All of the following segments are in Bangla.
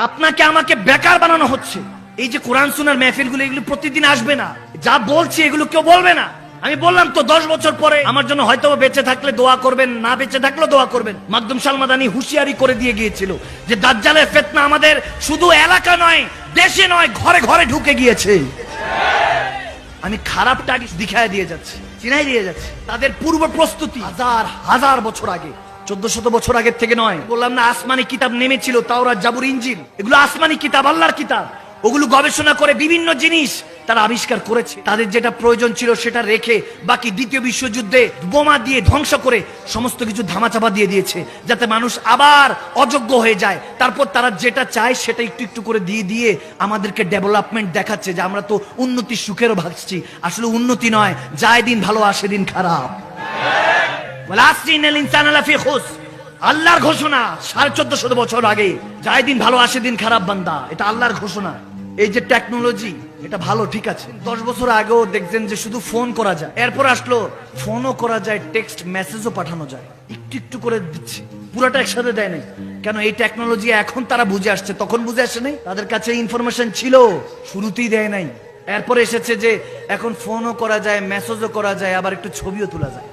আপনাকে আমাকে বেকার বানানো হচ্ছে। এই যে কোরআন সুন্নাহর মাহফিলগুলো, এগুলো প্রতিদিন আসবে না। যা বলছি এগুলো কেউ বলবে না। আমি বললাম তো 10 বছর পরে আমার জন্য হয়তো বেঁচে থাকলে দোয়া করবেন, না বেঁচে থাকলেও দোয়া করবেন। মাকদুম সালমাদানি হুঁশিয়ারি করে দিয়ে গিয়েছিল যে দাজ্জালের ফিতনা আমাদের শুধু এলাকা নয়, দেশে নয়, ঘরে ঘরে ঢুকে গিয়েছে। আমি খারাপটা আগে দেখায় দিয়ে যাচ্ছি, চিনাই দিয়ে যাচ্ছি। তাদের পূর্ব প্রস্তুতি হাজার হাজার বছর আগে, 1400 বছর আগের থেকে নয়। বললাম না আসমানি কিতাব নেমেছিল, তাওরাত, জাবুর, ইনজিল, এগুলো আসমানি কিতাব, আল্লাহর কিতাব। ওগুলো গবেষণা করে বিভিন্ন জিনিস তারা আবিষ্কার করেছে। তাদের যেটা প্রয়োজন ছিল সেটা রেখে বাকি দ্বিতীয় বিশ্বযুদ্ধে বোমা দিয়ে ধ্বংস করে সমস্ত কিছু ধামাচাপা দিয়ে দিয়েছে, যাতে মানুষ আবার অযোগ্য হয়ে যায়। তারপর তারা যেটা চায় সেটা একটু একটু করে দিয়ে দিয়ে আমাদেরকে ডেভেলপমেন্ট দেখাচ্ছে যে আমরা তো উন্নতির সুখেরও ভাবছি। আসলে উন্নতি নয়, যায় দিন ভালো আসে দিন খারাপ। আল্লাহর ঘোষণা 1450 বছর আগে, যায় দিন ভালো আসে দিন খারাপ বান্দা, এটা আল্লাহর ঘোষণা। এই যে টেকনোলজি, এটা ভালো, ঠিক আছে। 10 বছর আগেও দেখছেন যে শুধু ফোন করা যায়, এরপর আসলো ফোনও করা যায়, টেক্সট মেসেজও পাঠানো যায়, একটু একটু করে দিচ্ছে, পুরোটা একসাথে দেয় নাই। কেন? এই টেকনোলজি এখন তারা বুঝে আসছে, তখন বুঝে আসে নাই। তাদের কাছে ইনফরমেশন ছিল, শুরুতেই দেয় নাই। এরপরে এসেছে যে এখন ফোনও করা যায়, মেসেজও করা যায়, আবার একটু ছবিও তোলা যায়।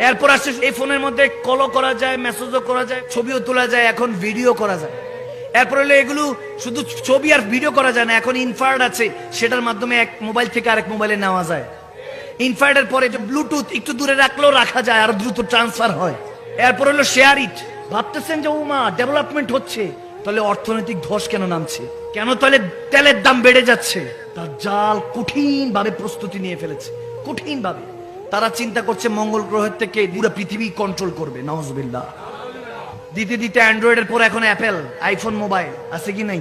এরপর আসছে এই ফোনের মধ্যে কলও করা যায়, মেসেজও করা যায়, ছবিও তোলা যায়, এখন ভিডিও করা যায়। এরপর হলো এগুলো শুধু ছবি আর ভিডিও করা যায় না, এখন ইনফ্রারেড আছে, সেটার মাধ্যমে এক মোবাইল থেকে আরেক মোবাইলে নেওয়া যায়। ইনফ্রারেডের পরে যে ব্লুটুথ, একটু দূরে রাখলেও রাখা যায়, আর দ্রুত ট্রান্সফার হয়। এরপর হলো শেয়ার ইট। ভাবতেছেন যে ওমা ডেভেলপমেন্ট হচ্ছে, তাহলে অর্থনৈতিক ধস কেন নামছে? কেন তাহলে তেলের দাম বেড়ে যাচ্ছে? দাজ্জাল কঠিন ভাবে প্রস্তুতি নিয়ে ফেলেছে, কঠিন ভাবে। তারা চিন্তা করছে মঙ্গল গ্রহের থেকে পুরো পৃথিবী কন্ট্রোল করবে। নাউজুবিল্লাহ। দিতে দিতে অ্যান্ড্রয়েডের পর এখন অ্যাপেল, আইফোন মোবাইল আছে কি নাই?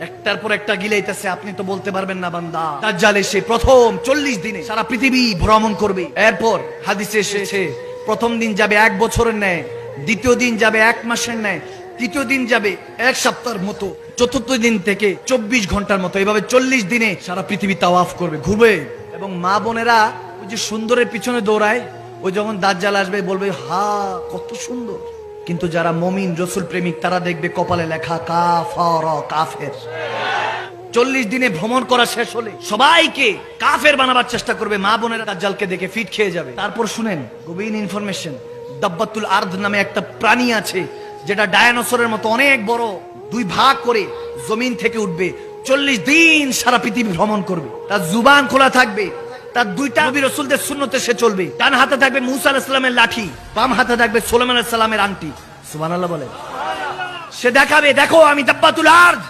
একটার পর একটা গিলাইতেছে। আপনি তো বলতে পারবেন না বান্দা দাজ্জাল এসে প্রথম 40 দিনে সারা পৃথিবী ভ্রমণ করবে। এরপর হাদিসে এসেছে প্রথম দিন যাবে 1 বছরের ন্যায়, দ্বিতীয় দিন যাবে 1 মাসের ন্যায়, তৃতীয় দিন যাবে 1 সপ্তাহের মতো, চতুর্থ দিন থেকে 24 ঘন্টার মতো। এভাবে 40 দিনে সারা পৃথিবী তাওয়াফ করবে, ঘুরবে। এবং মা বোনেরা ওই যে সুন্দরের পিছনে দৌড়ায়, ওই যখন দাজ্জাল আসবে বলবে হা কত সুন্দর। কিন্তু যারা মুমিন রাসূল প্রেমিক, তারা দেখবে কপালে লেখা কাফার, কাফের। 40 দিনে ভ্রমণ করা শেষ হলে সবাইকে কাফের বানাবার চেষ্টা করবে। মা বোনেরা দাজ্জালকে দেখে ফিট খেয়ে যাবে। তারপর শুনেন গভীর ইনফরমেশন, দাব্বাতুল আরদ নামে একটা প্রাণী আছে, যেটা ডায়নোসরের মতো অনেক বড়, 2 ভাগ করে জমিন থেকে উঠবে, 40 দিন সারা পৃথিবী ভ্রমণ করবে। তার জুবান খোলা থাকবে, তার 2টা নবী রাসূলদের সুন্নতে সে চলবে। ডান হাতে থাকবে মূসা আলাইহিস সালামের লাঠি, বাম হাতে থাকবে সুলাইমান আলাইহিস সালামের আংটি। সুবহানাল্লাহ বলে। সে দেখাবে দেখো আমি দাব্বাতুল আরদ,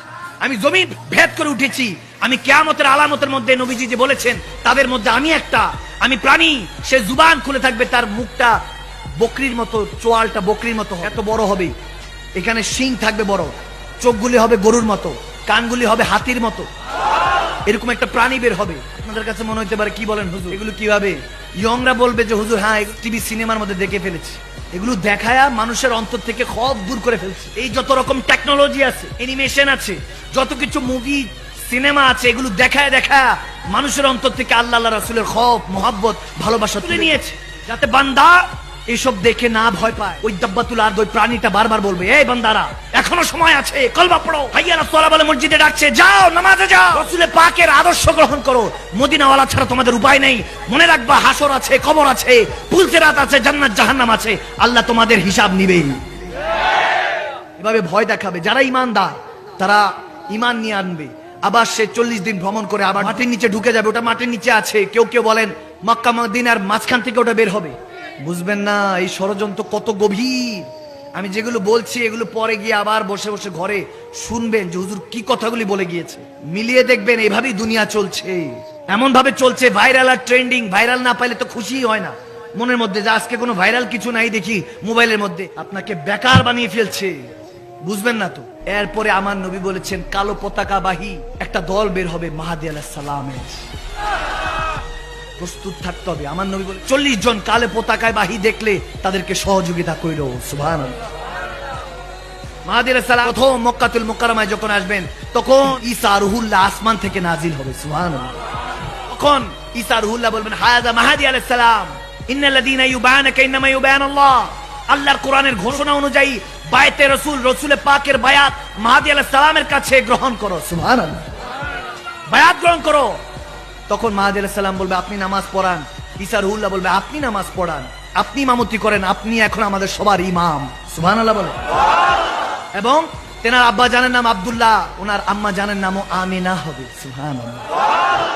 আমি জমিন ভেদ করে উঠেছি। আমি কিয়ামতের আলামতের মধ্যে নবীজি যে বলেছেন তাদের মধ্যে আমি একটা, আমি প্রাণী। সে জুবান খুলে থাকবে, তার মুখটা বকরির মতো, চোয়ালটা বকরির মতো এত বড় হবে, এখানে শিং থাকবে বড়, চোখগুলি হবে গরুর মতো, কানগুলি হবে হাতির মতো, এরকম একটা প্রাণী বের হবে। আপনাদের কাছে মনে হতে পারে কি বলেন হুজুর, এগুলো কিভাবে? ইয়ংরা বলবে যে হুজুর হ্যাঁ টিভি সিনেমার মধ্যে দেখে ফেলেছি। এগুলো দেখায়া মানুষের অন্তর থেকে খব দূর করে ফেলছে। এই যত রকম টেকনোলজি আছে, অ্যানিমেশন আছে, যত কিছু মুভি সিনেমা আছে, এগুলো দেখায় দেখায় মানুষের অন্তর থেকে আল্লাহ আল্লাহ রাসূলের খব, মোহাব্বত, ভালোবাসা তুলে নিয়েছে, যাতে বান্দা এইসব দেখে না ভয় পায়। ওই দাব্বাতুল আরদ, ওই প্রাণীটা বারবার বলবে এই বান্দারা এখনো সময় আছে, কলমা পড়ো, হাইয়া আলাস সালাহ বলে মসজিদে ডাকছে, যাও নামাজে যাও, রাসূলের পাকের আদর্শ গ্রহণ করো, মদিনাওয়ালা ছাড়া তোমাদের উপায় নেই। মনে রাখবা হাসর আছে, কবর আছে, পুলসিরাত আছে, জান্নাত জাহান্নাম আছে, আল্লাহ তোমাদের হিসাব নিবেই। এভাবে ভয় দেখাবে। যারা ঈমানদার তারা ঈমান নিয়ে আনবে। আবার সে 40 দিন ভ্রমণ করে আবার মাটির নিচে ঢুকে যাবে। ওটা মাটির নিচে আছে, কেউ কেউ বলেন মক্কা মদিনার মাঝখান থেকে ওটা বের হবে। বুঝবেন না এই ষড়যন্ত্র কত গভীর। আমি যেগুলো বলছি এগুলো পরে গিয়ে আবার বসে বসে ঘরে শুনবেন যে হুজুর কি কথাগুলি বলে গিয়েছে, মিলিয়ে দেখবেন। এভাবেই দুনিয়া চলছে, এমন ভাবে চলছে। ভাইরাল আর ট্রেন্ডিং, ভাইরাল না পাইলে তো খুশি হয় না মনের মধ্যে যে আজকে কোনো ভাইরাল কিছু নাই দেখি মোবাইলের মধ্যে, আপনাকে বেকার বানিয়ে ফেলছে। বুঝবেন না তো। এরপরে আমার নবী বলেছেন কালো পতাকা বাহী একটা দল বের হবে মাহদী আলাইহিস সালামের। প্রস্তুত থাকতে হবে। আমার নবী বলে 40 জন কালো পতাকায় বাহী দেখলে তাদেরকে সহযোগিতা কইরো। সুবহানাল্লাহ। মাহদী আলাইহিস সালাম প্রথম মক্কাতুল মুকাররমায় যখন আসবেন তখন ঈসা রুহুল্লাহ আসমান থেকে নাজিল হবে। সুবহানাল্লাহ। তখন ঈসা রুহুল্লাহ বলবেন হাযা মাহদী আলাইহিস সালাম, ইন্নাল্লাযীনা ইউবানাকা ইন্নামা ইউবানাল্লাহ। আল্লাহর কোরআনের ঘোষণা অনুযায়ী বায়াতে রসুল, রসুলের পাকের বায়াত মাহদী আলাইহিস সালামের কাছে গ্রহণ করো। সুবহানাল্লাহ, বায়াত গ্রহণ করো। তখন মাহদী আলাইহিস সালাম বলবে আপনি নামাজ পড়ান। ঈসা রুহুল্লাহ বলবে আপনি নামাজ পড়ান, আপনি ইমামতি করেন, আপনি এখন আমাদের সবার ইমাম। সুবহানাল্লাহ বলে। এবং তেনার আব্বা জানের নাম আব্দুল্লাহ, ওনার আম্মা জানের নামও আমিনা হবে। সুবহানাল্লাহ।